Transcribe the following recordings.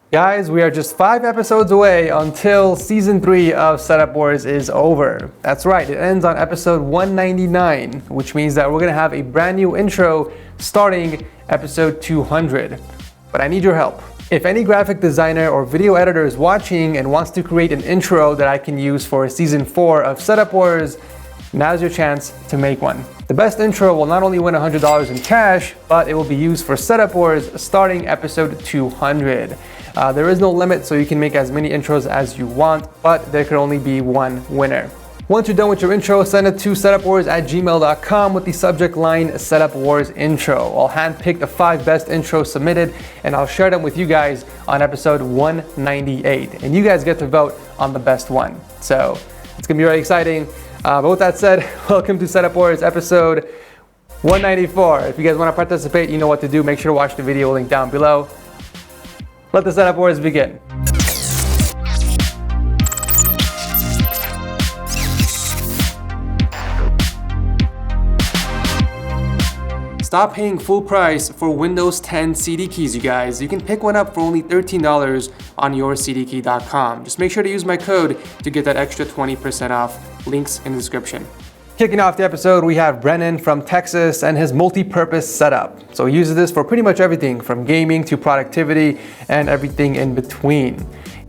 Guys, we are just 5 episodes away until Season 3 of Setup Wars is over. That's right, it ends on episode 199, which means that we're gonna have a brand new intro starting episode 200. But I need your help. If any graphic designer or video editor is watching and wants to create an intro that I can use for Season 4 of Setup Wars, now's your chance to make one. The best intro will not only win $100 in cash, but it will be used for Setup Wars starting episode 200. There is no limit, so you can make as many intros as you want, but there can only be one winner. Once you're done with your intro, send it to setupwars@gmail.com with the subject line Setup Wars Intro. I'll handpick the 5 best intros submitted, and I'll share them with you guys on episode 198. And you guys get to vote on the best one. So it's gonna be very exciting. But with that said, welcome to Setup Wars episode 194. If you guys want to participate, you know what to do. Make sure to watch the video link down below. Let the Setup Wars begin. Stop paying full price for Windows 10 CD keys, you guys. You can pick one up for only $13 on yourcdkey.com. Just make sure to use my code to get that extra 20% off. Links in the description. Kicking off the episode, we have Brennan from Texas and his multi-purpose setup. So he uses this for pretty much everything from gaming to productivity and everything in between.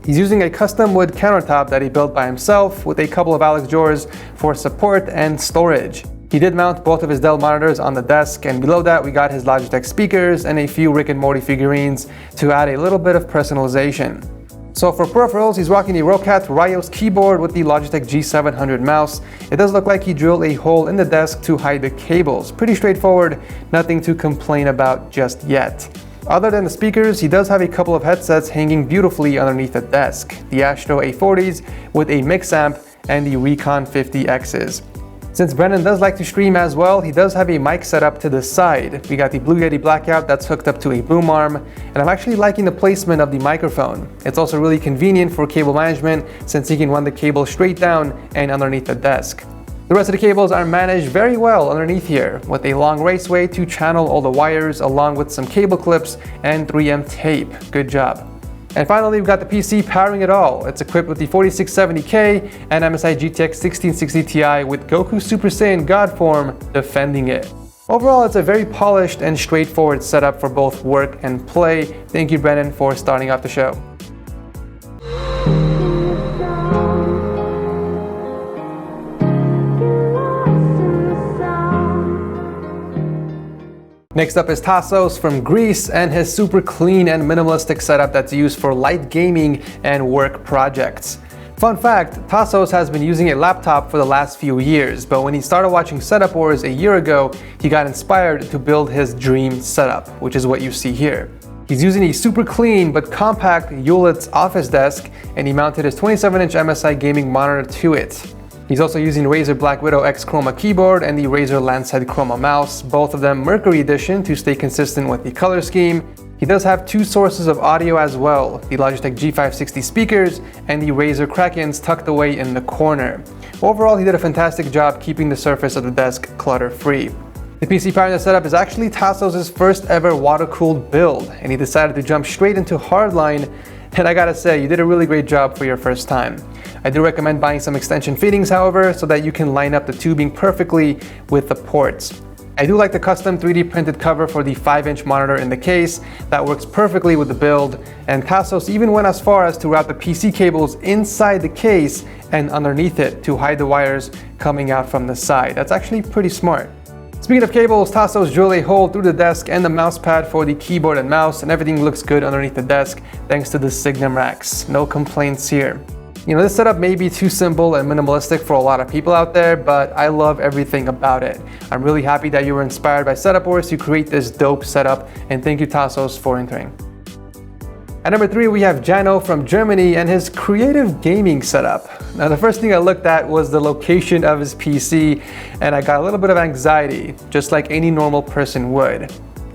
He's using a custom wood countertop that he built by himself with a couple of Alex drawers for support and storage. He did mount both of his Dell monitors on the desk, and below that we got his Logitech speakers and a few Rick and Morty figurines to add a little bit of personalization. So for peripherals, he's rocking the ROCCAT Ryos keyboard with the Logitech G700 mouse. It does look like he drilled a hole in the desk to hide the cables. Pretty straightforward, nothing to complain about just yet. Other than the speakers, he does have a couple of headsets hanging beautifully underneath the desk. The ASTRO A40s with a MixAmp and the Recon 50Xs. Since Brennan does like to stream as well, he does have a mic set up to the side. We got the Blue Yeti Blackout that's hooked up to a boom arm, and I'm actually liking the placement of the microphone. It's also really convenient for cable management since he can run the cable straight down and underneath the desk. The rest of the cables are managed very well underneath here with a long raceway to channel all the wires along with some cable clips and 3M tape. Good job. And finally, we've got the PC powering it all. It's equipped with the 4670K and MSI GTX 1660 Ti with Goku Super Saiyan God form defending it. Overall, it's a very polished and straightforward setup for both work and play. Thank you, Brennan, for starting off the show. Next up is Tasos from Greece and his super clean and minimalistic setup that's used for light gaming and work projects. Fun fact, Tasos has been using a laptop for the last few years, but when he started watching Setup Wars a year ago, he got inspired to build his dream setup, which is what you see here. He's using a super clean but compact Hewlett's office desk, and he mounted his 27-inch MSI gaming monitor to it. He's also using Razer Black Widow X Chroma keyboard and the Razer Lancehead Chroma mouse, both of them Mercury Edition to stay consistent with the color scheme. He does have 2 sources of audio as well, the Logitech G560 speakers and the Razer Krakens tucked away in the corner. Overall, he did a fantastic job keeping the surface of the desk clutter-free. The PC powering the setup is actually Tasos' first ever water-cooled build, and he decided to jump straight into hardline, and I gotta say, you did a really great job for your first time. I do recommend buying some extension fittings, however, so that you can line up the tubing perfectly with the ports. I do like the custom 3D printed cover for the 5-inch monitor in the case. That works perfectly with the build, and Tasos even went as far as to route the PC cables inside the case and underneath it to hide the wires coming out from the side. That's actually pretty smart. Speaking of cables, Tasos drilled a hole through the desk and the mouse pad for the keyboard and mouse, and everything looks good underneath the desk thanks to the Signum racks. No complaints here. You know, this setup may be too simple and minimalistic for a lot of people out there, but I love everything about it. I'm really happy that you were inspired by Setup Wars to create this dope setup, and thank you, Tasos, for entering. At number 3, we have Jano from Germany and his creative gaming setup. Now, the first thing I looked at was the location of his PC, and I got a little bit of anxiety, just like any normal person would.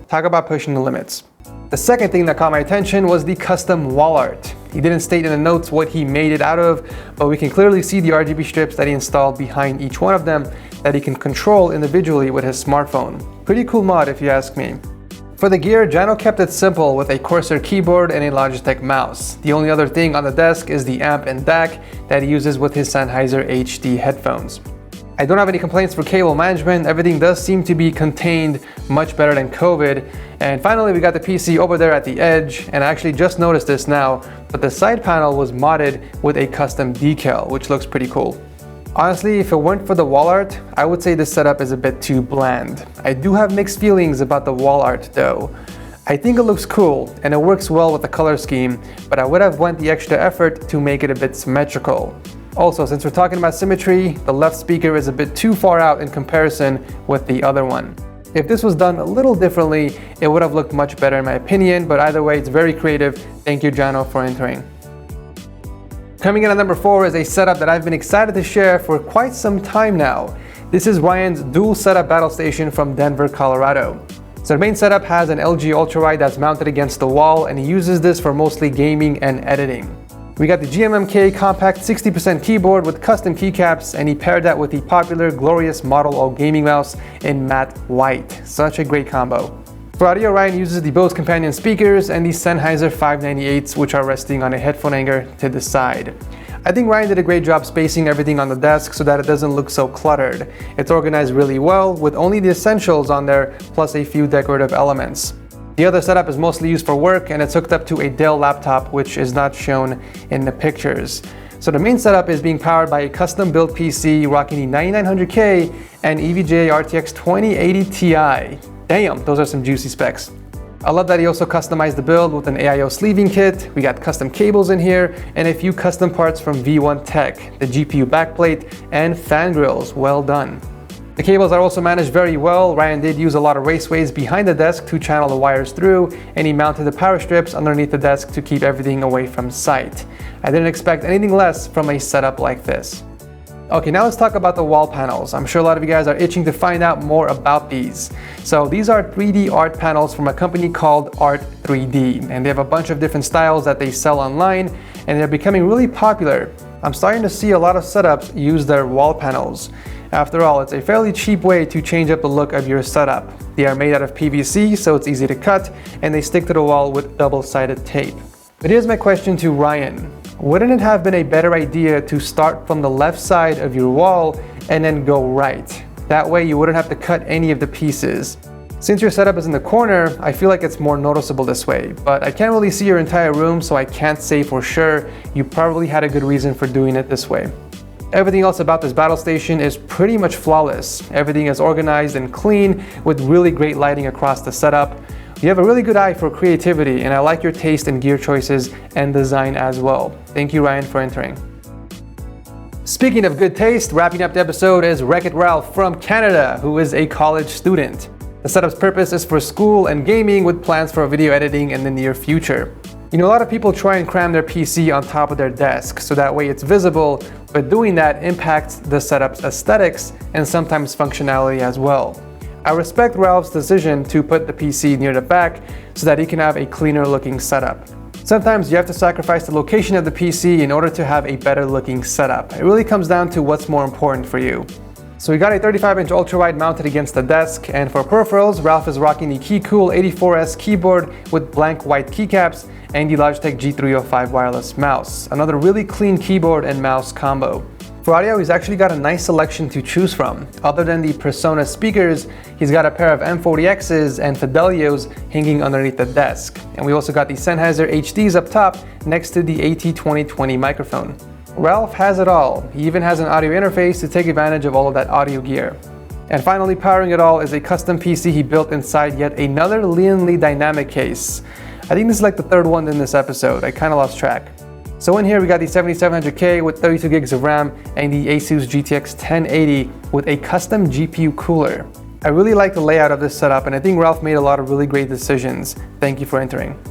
Talk about pushing the limits. The second thing that caught my attention was the custom wall art. He didn't state in the notes what he made it out of, but we can clearly see the RGB strips that he installed behind each one of them that he can control individually with his smartphone. Pretty cool mod if you ask me. For the gear, Jano kept it simple with a Corsair keyboard and a Logitech mouse. The only other thing on the desk is the amp and DAC that he uses with his Sennheiser HD headphones. I don't have any complaints for cable management. Everything does seem to be contained much better than COVID. And finally, we got the PC over there at the edge, and I actually just noticed this now, but the side panel was modded with a custom decal, which looks pretty cool. Honestly, if it weren't for the wall art, I would say this setup is a bit too bland. I do have mixed feelings about the wall art though. I think it looks cool and it works well with the color scheme, but I would have went the extra effort to make it a bit symmetrical. Also, since we're talking about symmetry, the left speaker is a bit too far out in comparison with the other one. If this was done a little differently, it would have looked much better in my opinion, but either way, it's very creative. Thank you, Jano, for entering. Coming in at number 4 is a setup that I've been excited to share for quite some time now. This is Ryan's dual setup battle station from Denver, Colorado. So the main setup has an LG ultrawide that's mounted against the wall, and he uses this for mostly gaming and editing. We got the GMMK compact 60% keyboard with custom keycaps, and he paired that with the popular Glorious Model O gaming mouse in matte white. Such a great combo. For audio, Ryan uses the Bose companion speakers and the Sennheiser 598s, which are resting on a headphone hanger to the side. I think Ryan did a great job spacing everything on the desk so that it doesn't look so cluttered. It's organized really well with only the essentials on there plus a few decorative elements. The other setup is mostly used for work, and it's hooked up to a Dell laptop, which is not shown in the pictures. So the main setup is being powered by a custom built PC rocking the 9900K and EVGA RTX 2080 Ti. Damn, those are some juicy specs. I love that he also customized the build with an AIO sleeving kit. We got custom cables in here and a few custom parts from V1 Tech, the GPU backplate and fan grills. Well done. The cables are also managed very well. Ryan did use a lot of raceways behind the desk to channel the wires through, and he mounted the power strips underneath the desk to keep everything away from sight. I didn't expect anything less from a setup like this. Okay, now let's talk about the wall panels. I'm sure a lot of you guys are itching to find out more about these. So these are 3D art panels from a company called Art3D, and they have a bunch of different styles that they sell online, and they're becoming really popular. I'm starting to see a lot of setups use their wall panels. After all, it's a fairly cheap way to change up the look of your setup. They are made out of PVC, so it's easy to cut, and they stick to the wall with double-sided tape. But here's my question to Ryan. Wouldn't it have been a better idea to start from the left side of your wall and then go right? That way you wouldn't have to cut any of the pieces. Since your setup is in the corner, I feel like it's more noticeable this way, but I can't really see your entire room, so I can't say for sure. You probably had a good reason for doing it this way. Everything else about this battle station is pretty much flawless. Everything is organized and clean with really great lighting across the setup. You have a really good eye for creativity, and I like your taste in gear choices and design as well. Thank you, Ryan, for entering. Speaking of good taste, wrapping up the episode is Wreckit Ralph from Canada, who is a college student. The setup's purpose is for school and gaming with plans for video editing in the near future. You know, a lot of people try and cram their PC on top of their desk so that way it's visible, but doing that impacts the setup's aesthetics and sometimes functionality as well. I respect Ralph's decision to put the PC near the back so that he can have a cleaner looking setup. Sometimes you have to sacrifice the location of the PC in order to have a better looking setup. It really comes down to what's more important for you. So we got a 35-inch ultrawide mounted against the desk, and for peripherals, Ralph is rocking the KeyCool 84S keyboard with blank white keycaps and the Logitech G305 wireless mouse. Another really clean keyboard and mouse combo. For audio, he's actually got a nice selection to choose from. Other than the Persona speakers, he's got a pair of M40Xs and Fidelios hanging underneath the desk. And we also got the Sennheiser HDs up top next to the AT2020 microphone. Ralph has it all. He even has an audio interface to take advantage of all of that audio gear. And finally, powering it all is a custom PC he built inside yet another Lianli dynamic case. I think this is like the third one in this episode. I kind of lost track. So in here we got the 7700K with 32 gigs of RAM and the Asus GTX 1080 with a custom GPU cooler. I really like the layout of this setup, and I think Ralph made a lot of really great decisions. Thank you for entering.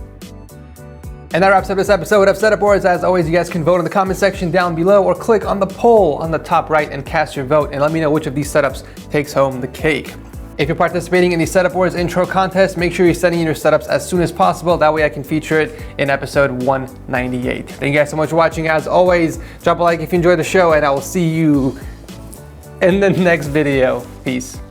And that wraps up this episode of Setup Wars. As always, you guys can vote in the comment section down below or click on the poll on the top right and cast your vote and let me know which of these setups takes home the cake. If you're participating in the Setup Wars intro contest, make sure you're sending in your setups as soon as possible. That way I can feature it in episode 198. Thank you guys so much for watching. As always, drop a like if you enjoyed the show, and I will see you in the next video. Peace.